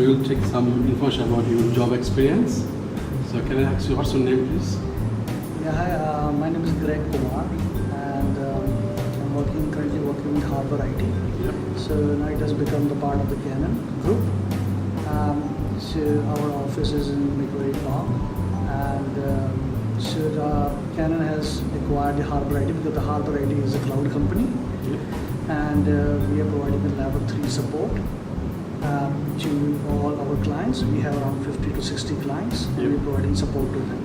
will take some information about your job experience. So can I ask you what's your name, please? Yeah, hi, my name is Greg Kumar, and I'm currently working with Harbor IT. Yep. So now it has become the part of the Canon group. So our office is in Macquarie Park, and Canon has acquired the Harbor IT because the Harbor IT is a cloud company, Yep. and we are providing the level 3 support to all our clients. We have around 50 to 60 clients, and Yep. we're providing support to them.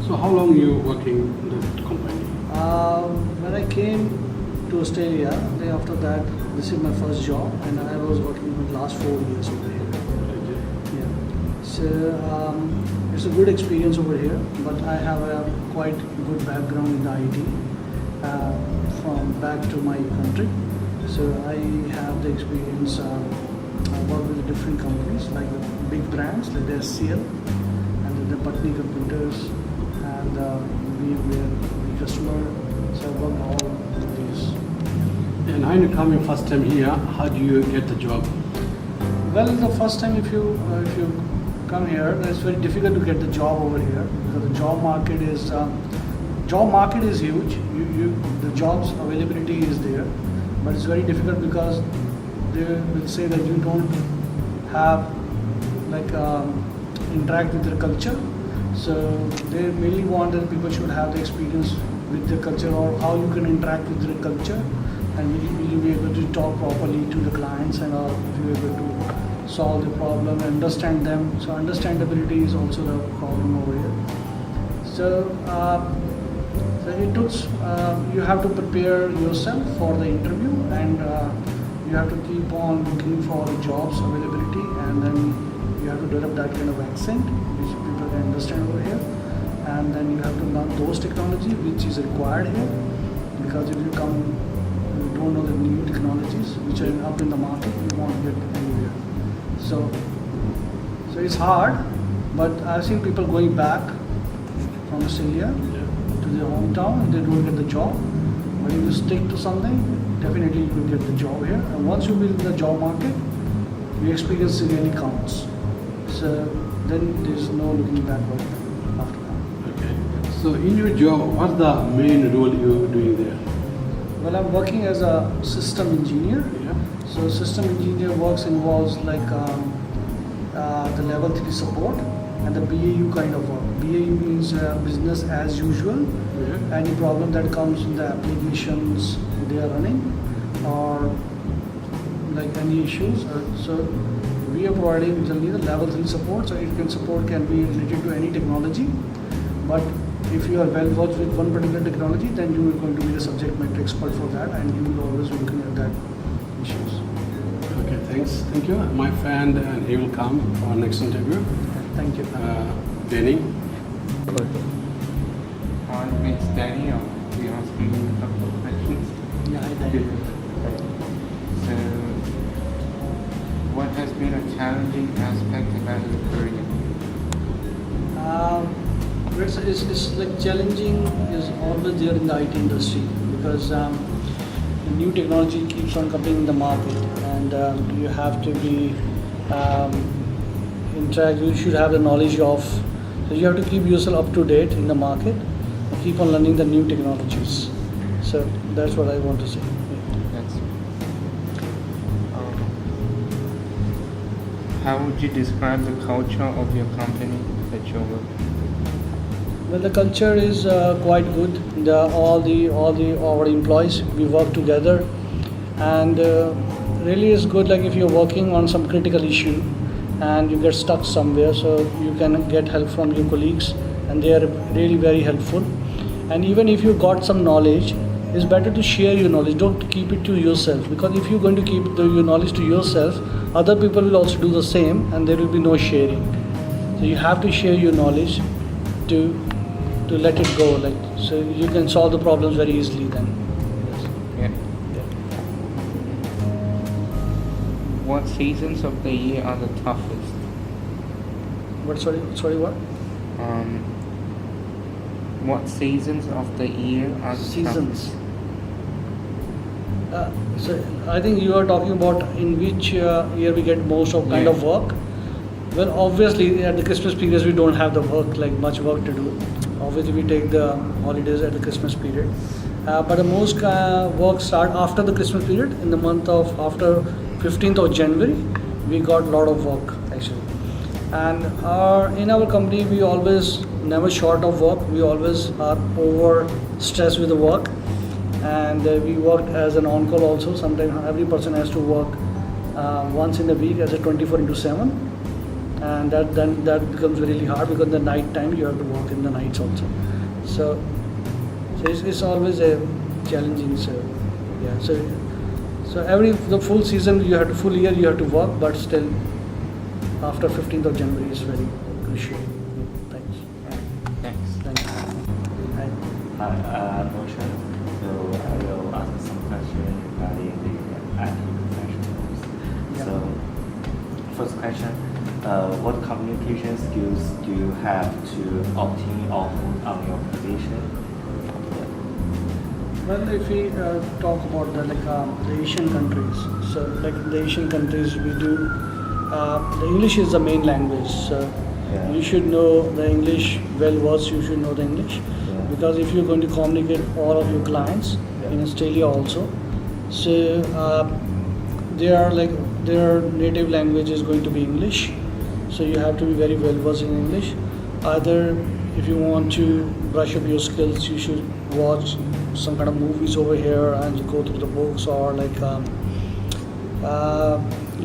So how long you working in the company? When I came to Australia, then after that, this is my first job, and I was working for the last 4 years over here. Yeah. So it's a good experience over here, but I have a quite good background in the IT from back to my country. So I have the experience. I work with different companies like the big brands like the SCL and the Patni Computers and we customer. So I work all of these. And when you come your first time here, how do you get the job? Well, the first time if you come here, it's very difficult to get the job over here because the job market is huge. The jobs availability is there, but it's very difficult because they will say that you don't have like interact with their culture. So they mainly want that people should have the experience with the culture or how you can interact with the culture, and will you be able to talk properly to the clients and if you're able to solve the problem and understand them. So understandability is also the problem over here. So it took you have to prepare yourself for the interview, and you have to keep on looking for jobs availability, and then you have to develop that kind of accent which people can understand over here, and then you have to learn those technology which is required here, because if you don't know the new technologies which are up in the market, you won't get anywhere. So it's hard, but I've seen people going back from Australia to their hometown and they don't get the job. But if you stick to something, definitely you will get the job here. And once you build the job market, your experience really counts. So then there's no looking backward after that. Okay. So in your job, what's the main role you're doing there? Well, I'm working as a system engineer. Yeah. So system engineer works involves like the level 3 support and the BAU kind of work. BAU means business as usual. Yeah. Any problem that comes in the applications they are running, or like any issues. So we are providing generally the level 3 support. So support can be related to any technology, but if you are well versed with one particular technology, then you are going to be the subject matter expert for that, and you will always be looking at that issues. Okay, thanks. Thank you. My friend, and he will come for our next interview. Thank you. Danny. Hi, it's Danny. I'll be asking you a couple of questions. Yeah, hi, thank you. So, what has been a challenging aspect about your career? It's like challenging is always there in the IT industry because new technology keeps on coming in the market, and you have to be you should have the knowledge of, so you have to keep yourself up to date in the market and keep on learning the new technologies. So that's what I want to say. That's, how would you describe the culture of your company that you're working? Well, the culture is quite good. All our employees, we work together, and really is good. Like if you're working on some critical issue and you get stuck somewhere, so you can get help from your colleagues, and they are really very helpful. And even if you got some knowledge, it's better to share your knowledge. Don't keep it to yourself, because if you're going to keep your knowledge to yourself, other people will also do the same, and there will be no sharing. So you have to share your knowledge to let it go, like so you can solve the problems very easily then. Yeah. What seasons of the year are the toughest? Sorry, what? What seasons of the year are the Seasons. toughest? So I think you are talking about in which year we get most of kind of work. Well, obviously at the Christmas periods we don't have the work, like much work to do. Obviously we take the holidays at the Christmas period. But the most work start after the Christmas period. In the month of after 15th of January, we got a lot of work actually. And in our company we always never short of work. We always are over stressed with the work. And we worked as an on-call also. Sometimes every person has to work once in a week as a 24/7, and that becomes really hard because in the night time you have to work in the nights also. So it's always a challenging. So yeah. So the full season you have to full year you have to work, but still after 15th of January is very crucial. Thanks. Thanks. Thanks. Hi. Hi, bochen. So I will ask some questions regarding the IT professionals. Yeah. So, first question, what communication skills do you have to obtain or hold on your position? Well, if we talk about the Asian countries, so like the Asian countries, we do the English is the main language. So Yeah. you should know the English well versed. You should know the English because if you're going to communicate all of your clients in Australia also, so their native language is going to be English. So you have to be very well versed in English. Either if you want to brush up your skills, you should watch some kind of movies over here and you go through the books, or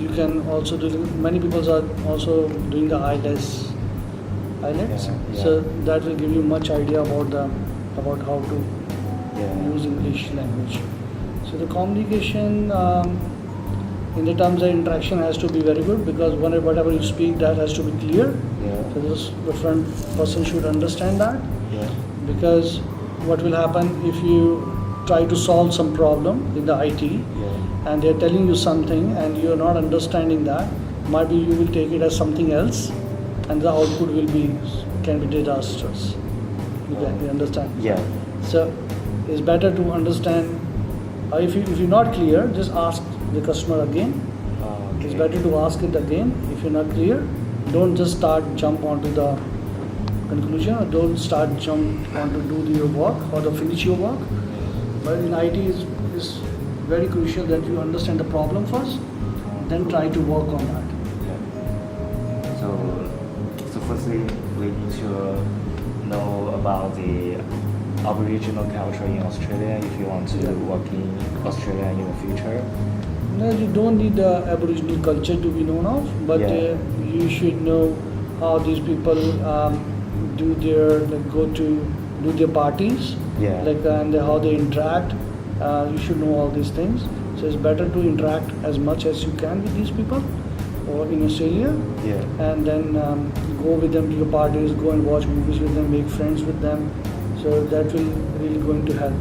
you can also do. Many people are also doing the IELTS. Yeah. So that will give you much idea about how to Yeah. use English language. So the communication in the terms of interaction has to be very good because whatever you speak, that has to be clear. Yeah. So the front person should understand that, Yeah. because what will happen if you try to solve some problem in the IT Yeah. and they're telling you something and you're not understanding that, might be you will take it as something else and the output can be disastrous. You understand? Yeah. So it's better to understand. If you're not clear, just ask the customer again. Okay. It's better to ask it again. If you're not clear, don't just jump onto the conclusion, or don't jump on to do your work or to finish your work. But in IT is very crucial that you understand the problem first, then try to work on that. Yeah. So firstly, we need to know about the Aboriginal culture in Australia if you want to work in Australia in the future. No, you don't need the Aboriginal culture to be known of, but you should know how these people do their parties, Yeah. and how they interact. You should know all these things. So it's better to interact as much as you can with these people, or in Australia, Yeah. and then go with them to your parties, go and watch movies with them, make friends with them. So that will really going to help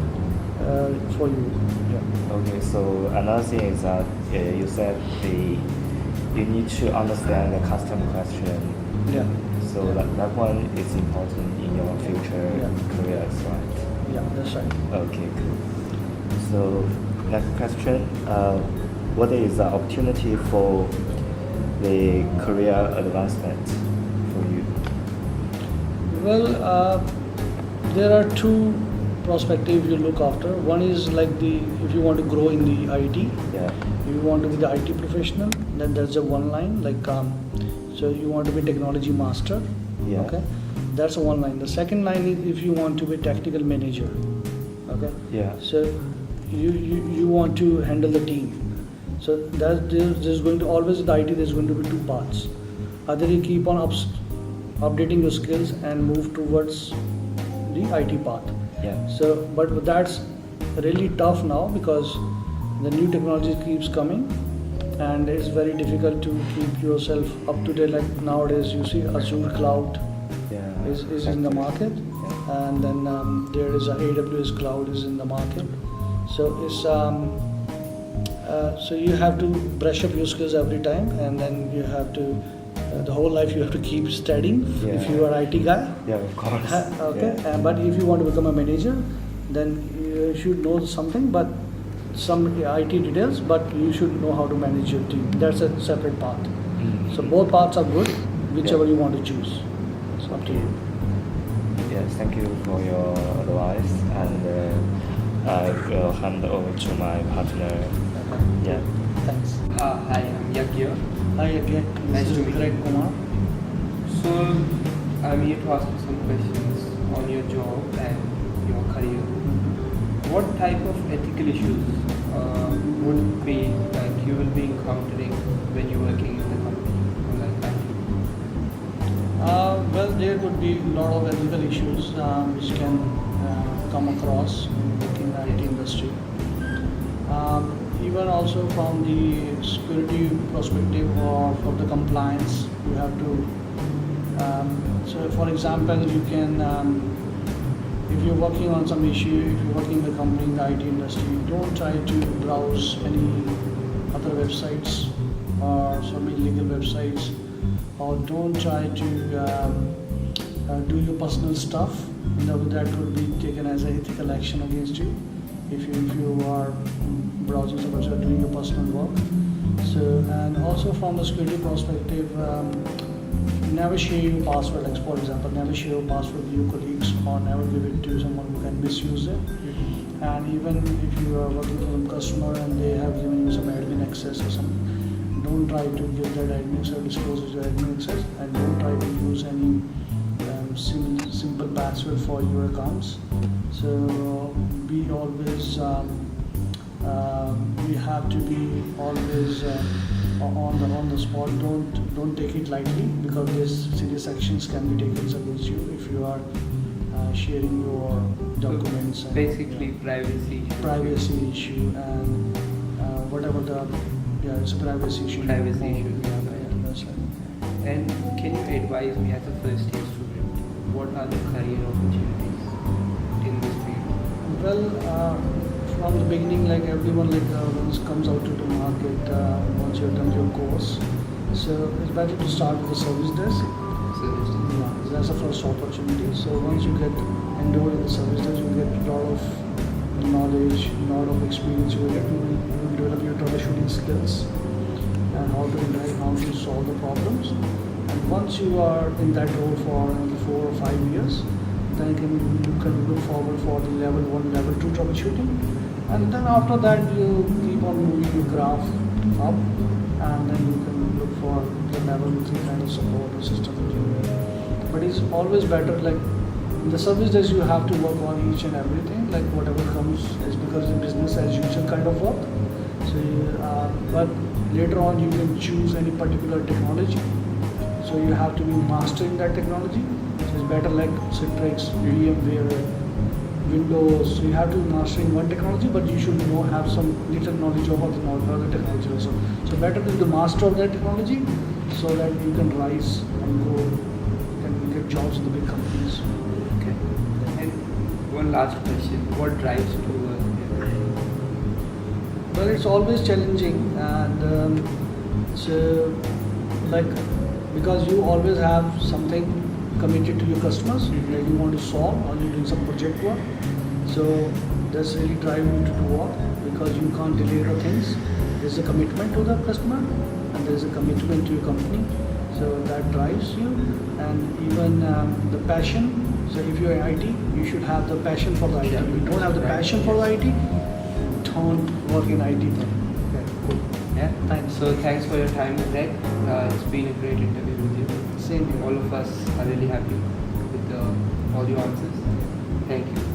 for you. Yeah. Okay, so another thing is that you said you need to understand the customer question. Yeah. So that one is important in your future careers, right? Yeah, that's right. Okay, cool. So next question, what is the opportunity for the career advancement for you? Well, there are two perspectives you look after. One is if you want to grow in the IT, Yeah. if you want to be the IT professional, then there's a one line so you want to be technology master. Yeah. Okay, that's one line. The second line is if you want to be technical manager. Okay. Yeah. So you want to handle the team. So there's going to always in the IT there's going to be two paths. Either you keep on updating your skills and move towards the IT path. Yeah. So, but that's really tough now because the new technology keeps coming, and it's very difficult to keep yourself up to date. Like nowadays, you see Azure Cloud Yeah. is in the market, Yeah. and then there is a AWS Cloud is in the market. So it's so you have to brush up your skills every time, and then you have to the whole life you have to keep studying if you are IT guy. Yeah, of course. Okay, Yeah. but if you want to become a manager, then you should know something, but some IT details, but you should know how to manage your team. That's a separate path. Mm. So both paths are good, whichever you want to choose. It's up to you. Yes, thank you for your advice, and I will hand over to my partner. Yeah. Thanks. Hi, I'm Yagya. Hi again. Nice This to is meet Greg you. Kumar. So, I'm here to ask you some questions on your job and your career. What type of ethical issues would be like you will be encountering when you're working in the company or like that? Well, there could be a lot of ethical issues which can come across in working in the IT industry. Even also from the security perspective or from the compliance, you have to. So, for example, you can, if you're working on some issue, if you're working in the company in the IT industry, don't try to browse any other websites or some illegal websites, or don't try to do your personal stuff. That would be taken as an ethical action against you if you are browsing some website doing your personal work. So, and also from the security perspective, never share your password. Like for example, never share your password with your colleagues, or never give it to someone who can misuse it. And even if you are working for a customer and they have given you some admin access or something, don't try to give that admin access, disclose your admin access, and don't try to use any simple password for your accounts. So be always, we have to be always on the spot. Don't take it lightly, because there's serious actions can be taken against you if you are sharing your documents. So and, basically, yeah, privacy. privacy issue and whatever it's a privacy issue. Privacy issue. Yeah, that's right. And can you advise me as a first year student, what are the career opportunities in this field? Well, from the beginning, like everyone, once comes out to the market, once you've done your course, so it's better to start with the service desk. Yeah, that's the first opportunity. So once you get enrolled in the service desk, you get a lot of knowledge, a lot of experience. You will develop your troubleshooting skills and how to interact, how to solve the problems. And once you are in that role for another 4 or 5 years, then you can look forward for the level 1, level 2 troubleshooting. And then after that, you keep on moving your graph up, and then you can look for the level 3 kind of support or system engineering. But it's always better, like in the service desk, you have to work on each and everything, like whatever comes is because it's business as usual kind of work. So, but later on, you can choose any particular technology. So you have to be mastering that technology. So it's better like Citrix, VMware, Windows. So you have to be mastering one technology, but you should have some little knowledge of other technology also. So better to be the master of that technology, so that you can rise and go and get jobs in the big companies. Okay. And one last question, what drives you to work here? Well, it's always challenging, and so like because you always have something committed to your customers that you want to solve, or you're doing some project work. So that's really driving you to do work, because you can't delay the things. There's a commitment to the customer, and there's a commitment to your company. So that drives you, and even the passion. So if you're in IT, you should have the passion for the IT. If you don't have the passion for the IT, don't work in IT. Okay, cool. Yeah. Thanks. So thanks for your time, Greg. It's been a great interview with you. Same here. All of us are really happy with all your answers. Thank you.